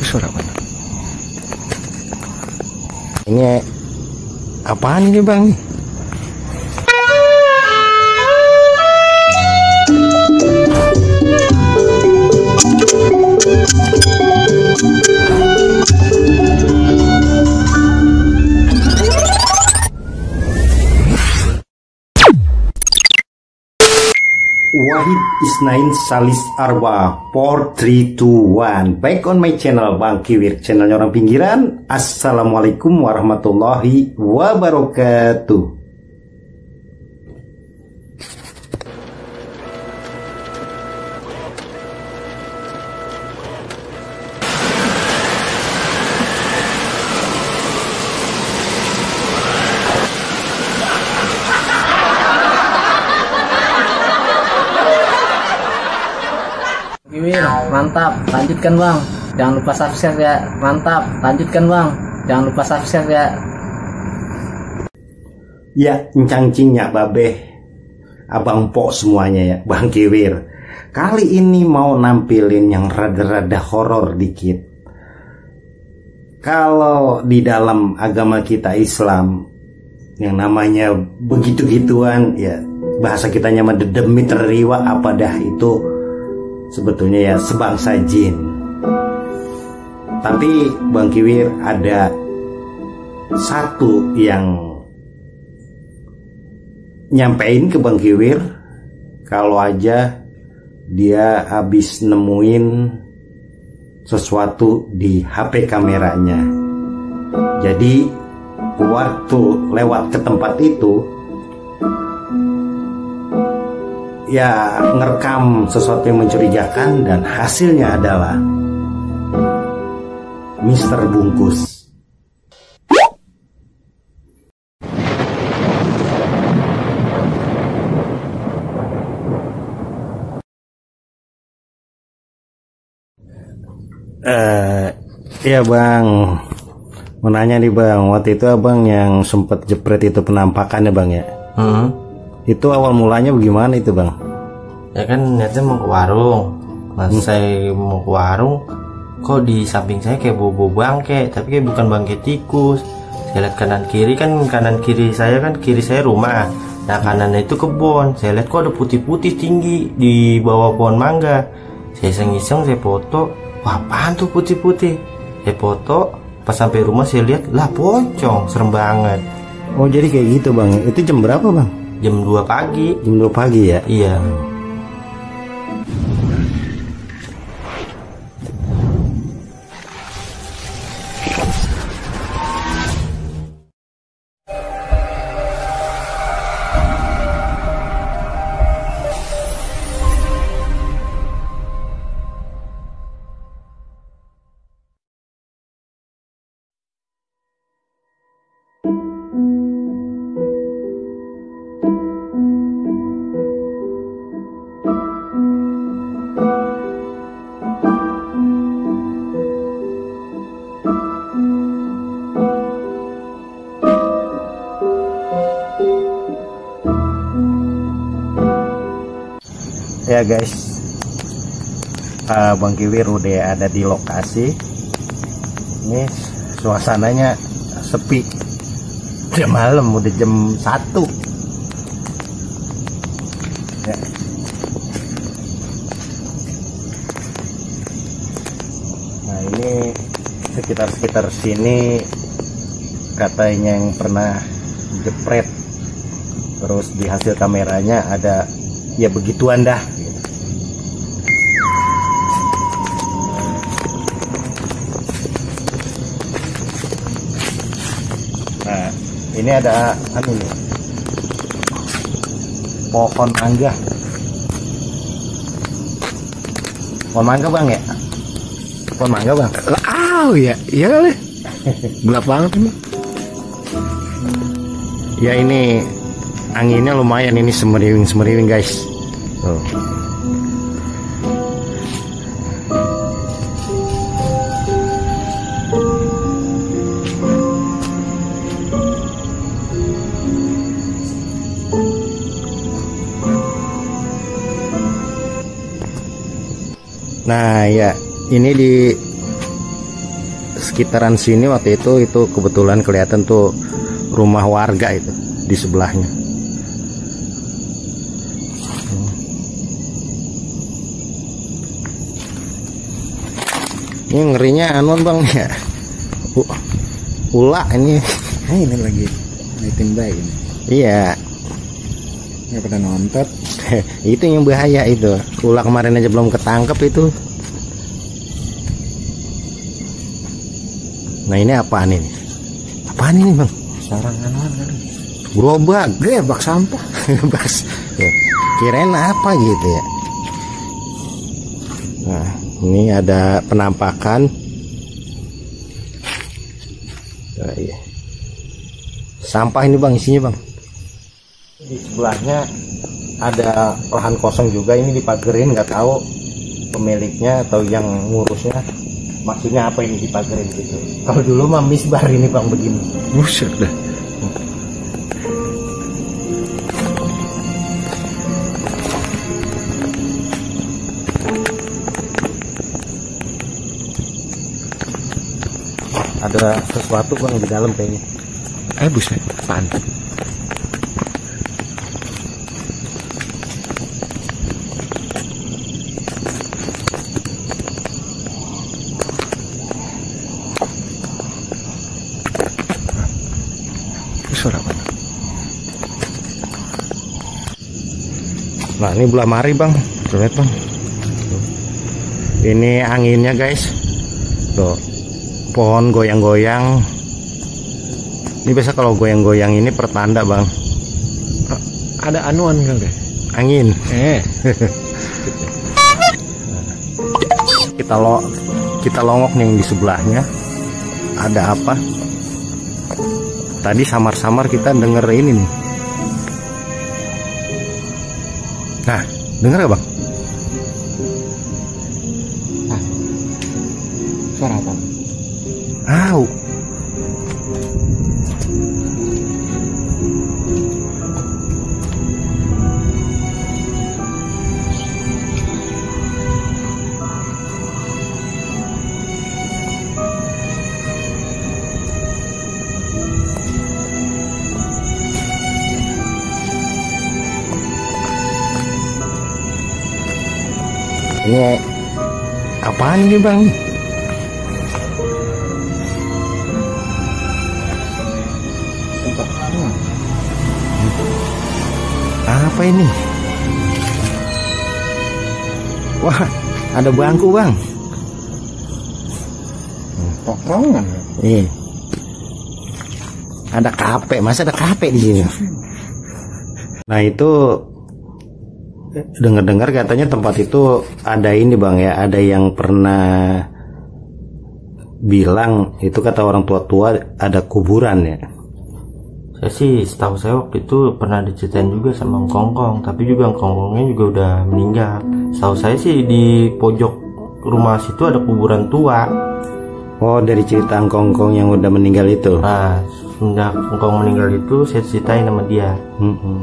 Suara apa? Ini apaan ini bang? Wahid Isnain Salis Arba 4, 3, 2, 1. Back on my channel Bang Kiwir, channelnya orang pinggiran. Assalamualaikum warahmatullahi wabarakatuh. Mantap, lanjutkan bang, jangan lupa subscribe ya. Mantap, lanjutkan bang, jangan lupa subscribe ya. Ya, encang-cingnya babe, abang pok semuanya ya, Bang Kiwir. Kali ini mau nampilin yang rada-rada horor dikit. Kalau di dalam agama kita Islam, yang namanya begitu-gituan, ya bahasa kita nyaman dedemi teriwa apa dah itu sebetulnya ya sebangsa jin. Tapi Bang Kiwir ada satu yang nyampein ke Bang Kiwir kalau aja dia habis nemuin sesuatu di HP kameranya. Jadi waktu lewat ke tempat itu ya ngerekam sesuatu yang mencurigakan, dan hasilnya adalah Mister Bungkus. Ya bang, mau nanya nih bang, waktu itu abang yang sempet jepret itu penampakannya bang ya? Itu awal mulanya bagaimana itu bang? Ya kan niatnya mau ke warung. Pas saya mau ke warung, kok di samping saya kayak bau bangke, tapi kayak bukan bangke tikus. Saya lihat kanan kiri, kan kanan kiri saya kan, kiri saya rumah, nah kanannya itu kebun. Saya lihat kok ada putih-putih tinggi di bawah pohon mangga. Saya iseng-iseng, saya foto. Wah, apaan tuh putih-putih? Saya foto, pas sampai rumah saya lihat, lah pocong, serem banget. Oh jadi kayak gitu bang? Itu jam berapa bang? Jam 2 pagi. Jam 2 pagi ya? Iya. Ya guys, Bang Kiwir udah ada di lokasi. Ini suasananya sepi. Udah malam, udah jam 1 ya. Nah ini sekitar sini katanya yang pernah jepret, terus di hasil kameranya ada ya begituan dah. Nah ini ada nih, pohon mangga. Pohon mangga bang ya? Pohon mangga bang? Oh ya, iya kali. Gelap banget ini. Ya ini anginnya lumayan, ini semeriwing guys. Tuh. Nah ya, ini di sekitaran sini waktu itu kebetulan kelihatan tuh rumah warga itu di sebelahnya. Ini ngerinya anuan bang ya, ular ini. Nah, ini lagi ngeliatin bayi ini. Iya. Nggak pada nonton. Itu yang bahaya itu. Ular kemarin aja belum ketangkep itu. Nah ini apaan ini? Apaan ini bang? Sarang anuan kali. Gerobak. Bak sampah. Bas. Kirain apa gitu ya. Nah ini ada penampakan. Nah, iya. Sampah ini bang, isinya bang. Di sebelahnya ada lahan kosong juga, ini dipagerin, nggak tahu pemiliknya atau yang ngurusnya maksudnya apa ini dipagerin gitu. Kalau dulu mah misbar ini bang begini. Buset dah. Ada sesuatu bang di dalam kayaknya. Buset, apaan? Suara apa? Nah ini belah mari bang, lihat bang. Ini anginnya guys, tuh pohon goyang-goyang. Ini biasa kalau goyang-goyang ini pertanda bang. Ada anuan kan deh? Angin. Kita longok nih yang di sebelahnya. Ada apa? Tadi samar-samar kita denger ini nih. Nah, denger gak bang? Suara apa? Au. Ini apaan ini bang? Apa ini? Wah, ada bangku bang. Tongkrongan. Iya. Ada kape, masa ada kape di sini? Nah itu dengar-dengar katanya tempat itu ada ini bang ya, ada yang pernah bilang itu kata orang tua-tua ada kuburan ya. Saya sih setahu saya waktu itu pernah diceritain juga sama Kongkong, tapi juga Kongkongnya juga udah meninggal. Setahu saya sih di pojok rumah situ ada kuburan tua. Oh dari cerita Kongkong yang udah meninggal itu. Nah semenjak Kongkong meninggal itu saya ceritain sama dia.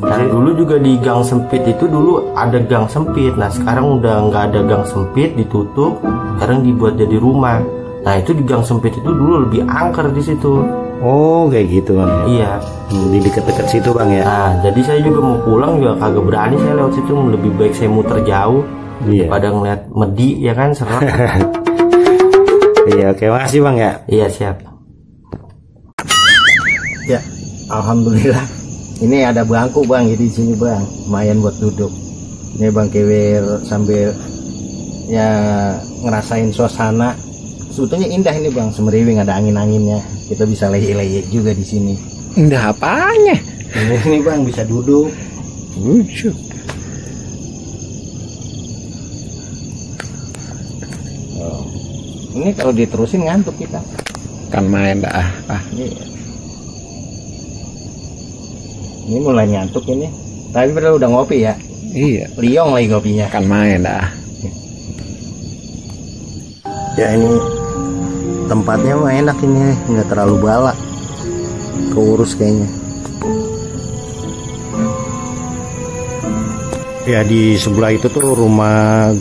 Dan dulu juga di gang sempit itu dulu ada gang sempit. Nah sekarang udah nggak ada gang sempit, ditutup. Sekarang dibuat jadi rumah. Nah itu di gang sempit itu dulu lebih angker di situ. Oh kayak gitu bang. Iya. Di dekat-dekat situ bang ya. Nah jadi saya juga mau pulang juga kagak berani saya lewat situ. Lebih baik saya muter jauh daripada ngeliat Medi ya kan, serem. Iya, oke, makasih bang ya. Iya siap. Ya, alhamdulillah. Ini ada bangku bang, jadi di sini bang, lumayan buat duduk. Ini bang Kiwir sambil ya ngerasain suasana. Sebetulnya indah ini bang, semeriwing ada angin-anginnya. Kita bisa leyek-leyek juga di sini. Indah apanya? Ini bang bisa duduk. Lucu. Ini kalau diterusin ngantuk kita. Kan main dah. Ini mulai ngantuk ini. Tapi padahal udah ngopi ya. Iya. Liong lagi kopinya. Kan main dah. Ya ini tempatnya mah enak ini, nggak terlalu balak. Keurus kayaknya. Ya di sebelah itu tuh rumah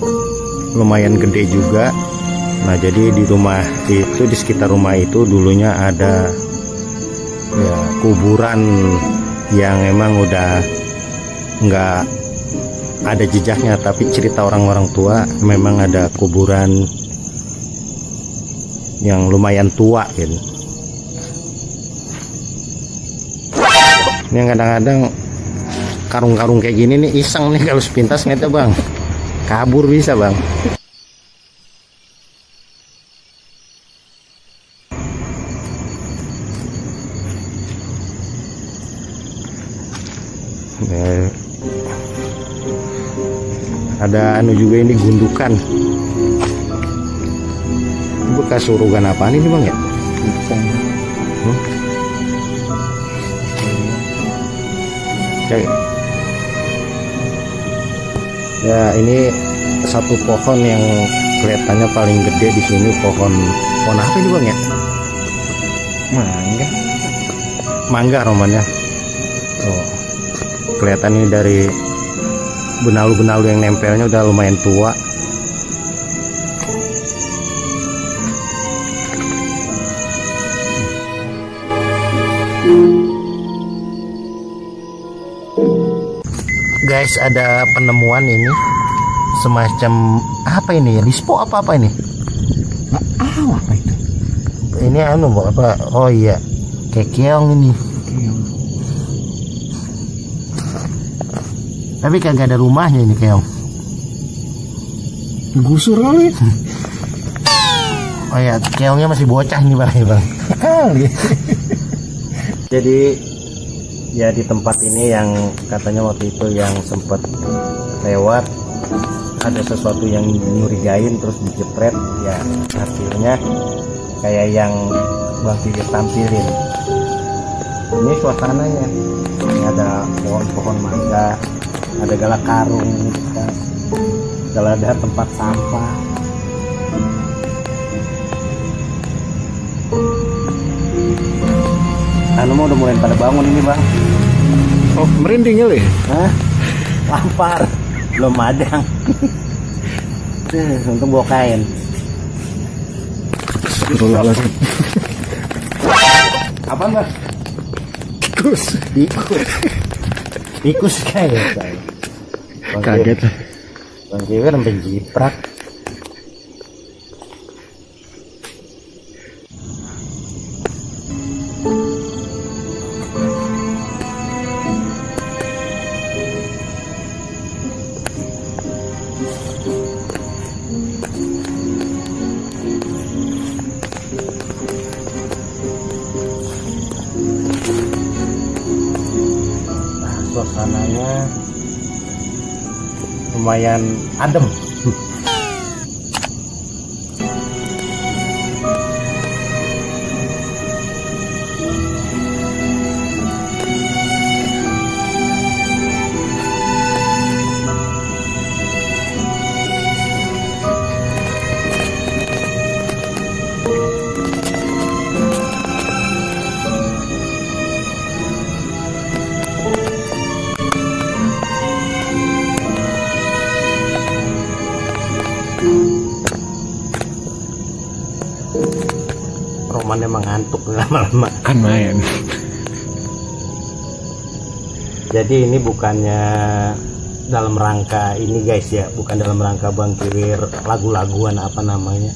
lumayan gede juga. Nah jadi di rumah itu, di sekitar rumah itu dulunya ada ya kuburan yang emang udah nggak ada jejaknya, tapi cerita orang-orang tua memang ada kuburan yang lumayan tua gitu. Ini kadang-kadang karung-karung kayak gini nih iseng nih kalau sepintas ngete bang, kabur bisa bang. Ada anu juga ini gundukan. Bekas surugan apaan ini bang ya? Ya ini satu pohon yang kelihatannya paling gede di sini, pohon apa ini bang ya? Mangga romannya. Oh, kelihatan ini dari benalu-benalu yang nempelnya udah lumayan tua. Guys, ada penemuan ini semacam apa ini? Lispo apa ini? Apa itu? Ini anu apa? Oh iya, keong ini. Tapi kagak ada rumahnya ini keong. Gusur kali. Oh ya, keongnya masih bocah nih bang. Jadi ya di tempat ini yang katanya waktu itu yang sempat lewat ada sesuatu yang nyurigain terus dijepret, ya hasilnya kayak yang Bang Kivir tampilin. Ini suasananya, ini ada pohon-pohon mangga, ada galak karung, ada tempat sampah. Anu mau udah mulai pada bangun ini bang. Oh merinding kali. Hah? Lampar, belum madang. Untuk bawa kain. Apa mbak? Tikus kayak. Kaget. Bang Kivir sampai jiprak. Suasananya lumayan adem. Roman emang ngantuk lama-lama Kan main. Jadi ini bukannya dalam rangka ini guys ya, bukan dalam rangka Bang Kivir lagu-laguan apa namanya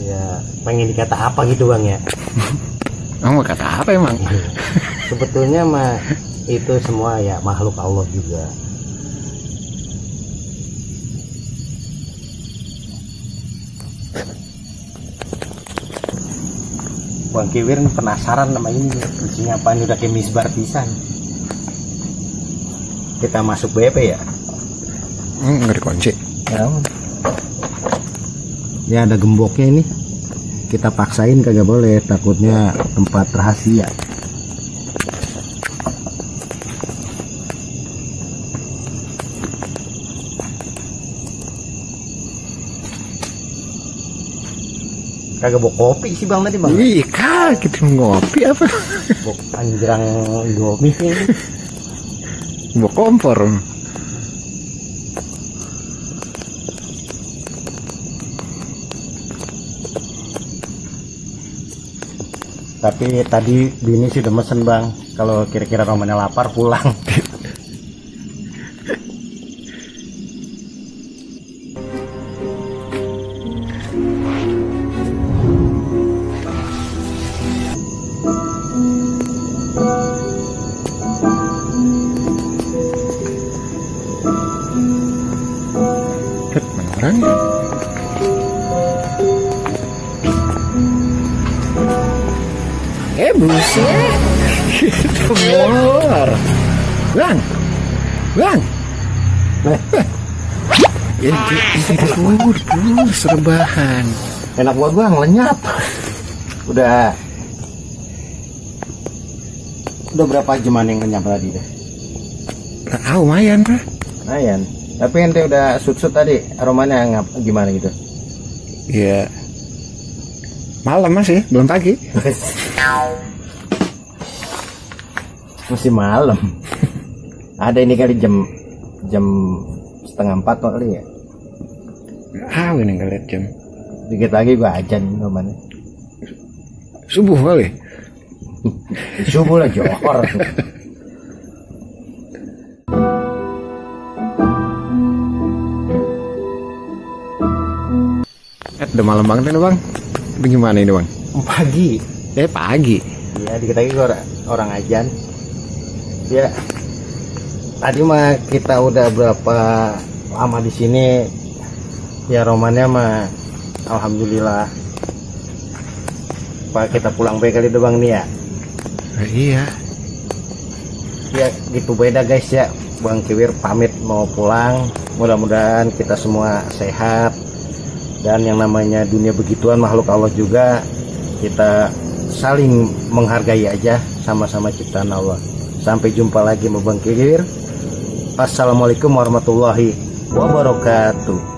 ya, pengen dikata apa gitu bang ya. Mau kata apa emang? Sebetulnya mah itu semua ya makhluk Allah juga. Bang Kivir penasaran sama ini, isinya apaan, udah kayak misbar pisan. Kita masuk BP ya? Nggak dikunci. Ya ada gemboknya ini. Kita paksain kagak boleh, takutnya tempat rahasia. Kagak bawa kopi sih bang tadi bang. Ih kaget, ngopi apa? Bawa anjrang Indomie ini. Bawa kompor. Tapi tadi bini sih udah mesen bang, kalau kira-kira romannya lapar pulang. Mana orangnya? Buset. Itu molor. Bang. Ini serbahan. Enak buat bang, lenyap. Udah berapa jaman yang lenyap tadi deh? Lumayan lah. Lumayan. Tapi ente udah sut-sut tadi, aromanya gimana gitu? Iya. Malam masih, belum pagi. Masih malam. Ada ini kali jam 3:30 kali ya. Ini ngeliat jam. Dikit lagi gua ajan namanya. Subuh kali. Subuh lah johor. Udah malam banget ini bang. Bagaimana ini bang? Pagi. Pagi. Ya dikit lagi gua orang ajan. Ya, tadi mah kita udah berapa lama di sini, ya romannya mah, alhamdulillah. Pak kita pulang baik kali doang nih ya. Iya. Ya gitu beda guys ya, Bang Kiwir pamit mau pulang. Mudah-mudahan kita semua sehat dan yang namanya dunia begituan makhluk Allah juga, kita saling menghargai aja, sama-sama ciptaan Allah. Sampai jumpa lagi Bang Kiwir. Assalamualaikum warahmatullahi wabarakatuh.